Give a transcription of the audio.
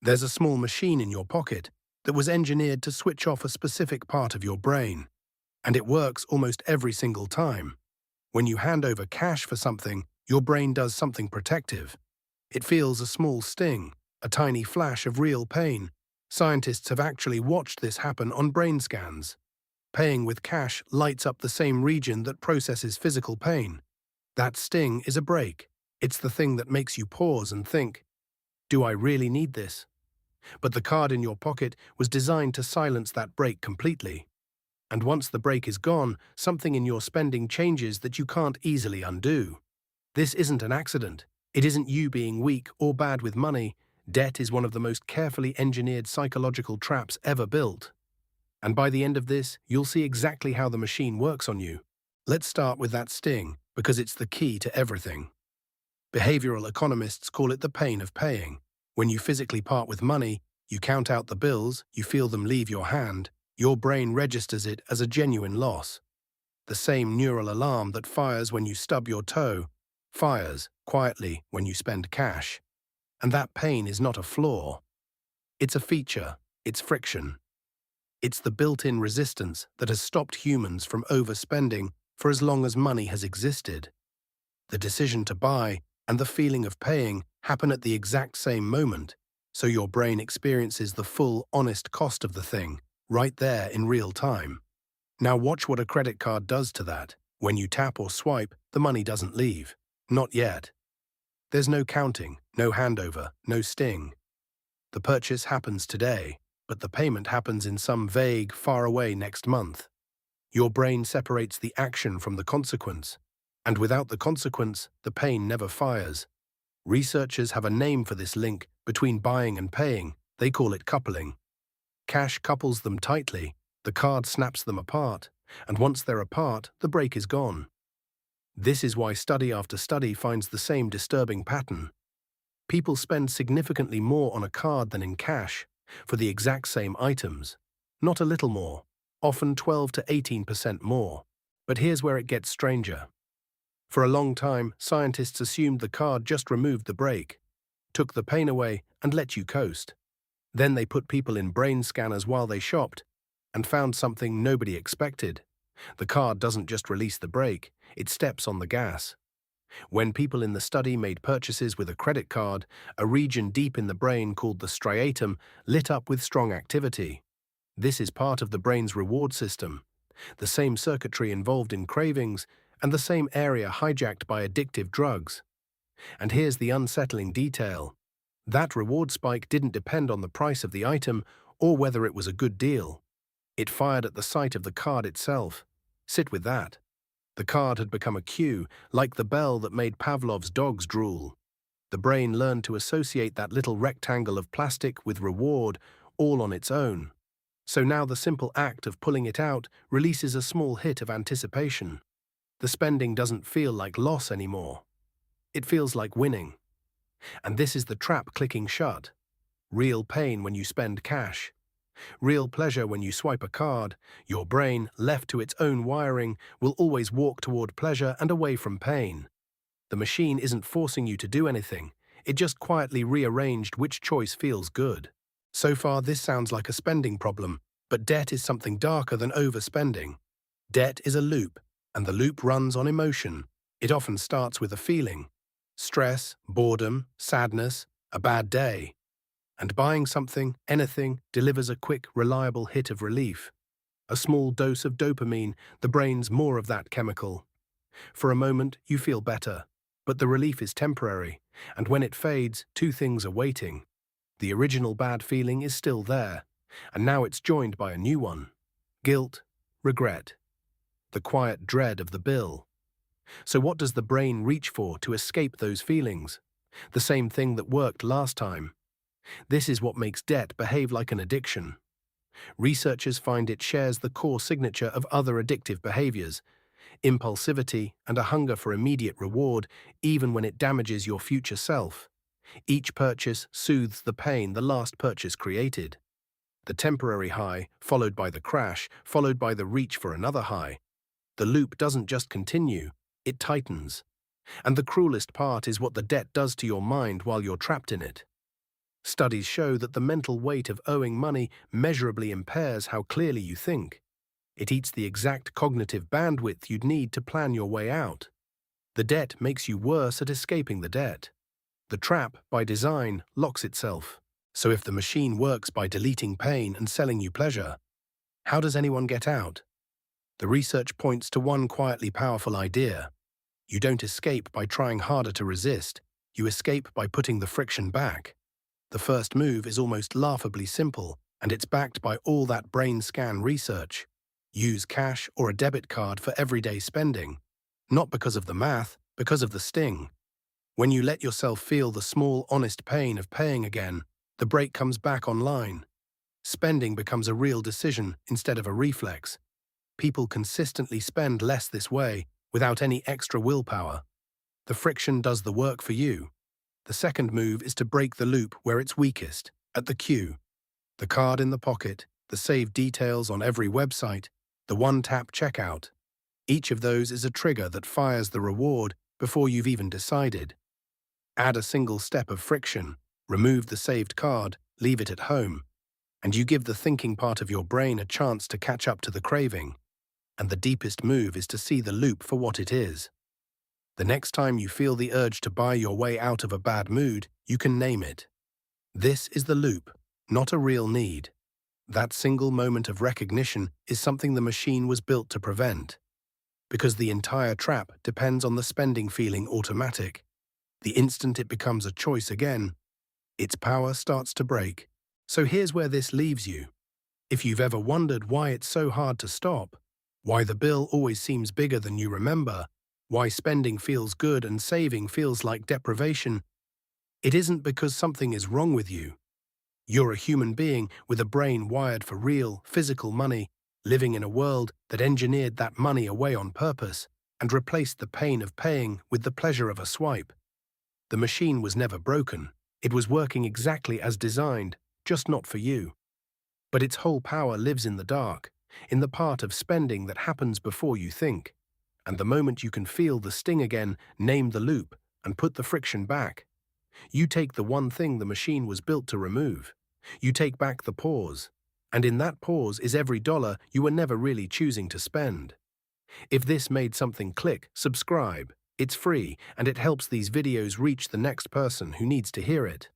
There's a small machine in your pocket that was engineered to switch off a specific part of your brain, and it works almost every single time. When you hand over cash for something, your brain does something protective. It feels a small sting, a tiny flash of real pain. Scientists have actually watched this happen on brain scans. Paying with cash lights up the same region that processes physical pain. That sting is a break. It's the thing that makes you pause and think, do I really need this? But the card in your pocket was designed to silence that break completely. And once the break is gone, something in your spending changes that you can't easily undo. This isn't an accident. It isn't you being weak or bad with money. Debt is one of the most carefully engineered psychological traps ever built. And by the end of this, you'll see exactly how the machine works on you. Let's start with that sting, because it's the key to everything. Behavioral economists call it the pain of paying. When you physically part with money, you count out the bills, you feel them leave your hand, your brain registers it as a genuine loss. The same neural alarm that fires when you stub your toe fires quietly when you spend cash. And that pain is not a flaw. It's a feature, it's friction. It's the built-in resistance that has stopped humans from overspending for as long as money has existed. The decision to buy and the feeling of paying happen at the exact same moment, so your brain experiences the full, honest cost of the thing, right there in real time. Now watch what a credit card does to that. When you tap or swipe, the money doesn't leave. Not yet. There's no counting, no handover, no sting. The purchase happens today, but the payment happens in some vague, faraway next month. Your brain separates the action from the consequence, and without the consequence, the pain never fires. Researchers have a name for this link between buying and paying. They call it coupling. Cash couples them tightly, the card snaps them apart, and once they're apart, the break is gone. This is why study after study finds the same disturbing pattern. People spend significantly more on a card than in cash, for the exact same items. Not a little more, often 12 to 18% more. But here's where it gets stranger. For a long time, scientists assumed the card just removed the break, took the pain away, and let you coast. Then they put people in brain scanners while they shopped, and found something nobody expected. The card doesn't just release the brake, it steps on the gas. When people in the study made purchases with a credit card, a region deep in the brain called the striatum lit up with strong activity. This is part of the brain's reward system, the same circuitry involved in cravings, and the same area hijacked by addictive drugs. And here's the unsettling detail. That reward spike didn't depend on the price of the item or whether it was a good deal. It fired at the sight of the card itself. Sit with that. The card had become a cue, like the bell that made Pavlov's dogs drool. The brain learned to associate that little rectangle of plastic with reward, all on its own. So now the simple act of pulling it out releases a small hit of anticipation. The spending doesn't feel like loss anymore. It feels like winning. And this is the trap clicking shut. Real pain when you spend cash. Real pleasure when you swipe a card. Your brain, left to its own wiring, will always walk toward pleasure and away from pain. The machine isn't forcing you to do anything. It just quietly rearranged which choice feels good. So far, this sounds like a spending problem, but debt is something darker than overspending. Debt is a loop, and the loop runs on emotion. It often starts with a feeling. Stress, boredom, sadness, a bad day. And buying something, anything, delivers a quick, reliable hit of relief. A small dose of dopamine, the brain's more of that chemical. For a moment, you feel better, but the relief is temporary, and when it fades, two things are waiting. The original bad feeling is still there, and now it's joined by a new one. Guilt, regret. The quiet dread of the bill. So what does the brain reach for to escape those feelings? The same thing that worked last time. This is what makes debt behave like an addiction. Researchers find it shares the core signature of other addictive behaviors, impulsivity and a hunger for immediate reward, even when it damages your future self. Each purchase soothes the pain the last purchase created. The temporary high, followed by the crash, followed by the reach for another high. The loop doesn't just continue, it tightens. And the cruelest part is what the debt does to your mind while you're trapped in it. Studies show that the mental weight of owing money measurably impairs how clearly you think. It eats the exact cognitive bandwidth you'd need to plan your way out. The debt makes you worse at escaping the debt. The trap, by design, locks itself. So if the machine works by deleting pain and selling you pleasure, how does anyone get out? The research points to one quietly powerful idea. You don't escape by trying harder to resist. You escape by putting the friction back. The first move is almost laughably simple, and it's backed by all that brain scan research. Use cash or a debit card for everyday spending. Not because of the math, because of the sting. When you let yourself feel the small, honest pain of paying again, the brake comes back online. Spending becomes a real decision instead of a reflex. People consistently spend less this way, without any extra willpower. The friction does the work for you. The second move is to break the loop where it's weakest, at the queue. The card in the pocket, the saved details on every website, the one-tap checkout. Each of those is a trigger that fires the reward before you've even decided. Add a single step of friction, remove the saved card, leave it at home, and you give the thinking part of your brain a chance to catch up to the craving. And the deepest move is to see the loop for what it is. The next time you feel the urge to buy your way out of a bad mood, you can name it. This is the loop, not a real need. That single moment of recognition is something the machine was built to prevent. Because the entire trap depends on the spending feeling automatic. The instant it becomes a choice again, its power starts to break. So here's where this leaves you. If you've ever wondered why it's so hard to stop, why the bill always seems bigger than you remember, why spending feels good and saving feels like deprivation, it isn't because something is wrong with you. You're a human being with a brain wired for real, physical money, living in a world that engineered that money away on purpose and replaced the pain of paying with the pleasure of a swipe. The machine was never broken. It was working exactly as designed, just not for you. But its whole power lives in the dark, in the part of spending that happens before you think. And the moment you can feel the sting again, name the loop, and put the friction back. You take the one thing the machine was built to remove. You take back the pause. And in that pause is every dollar you were never really choosing to spend. If this made something click, subscribe. It's free, and it helps these videos reach the next person who needs to hear it.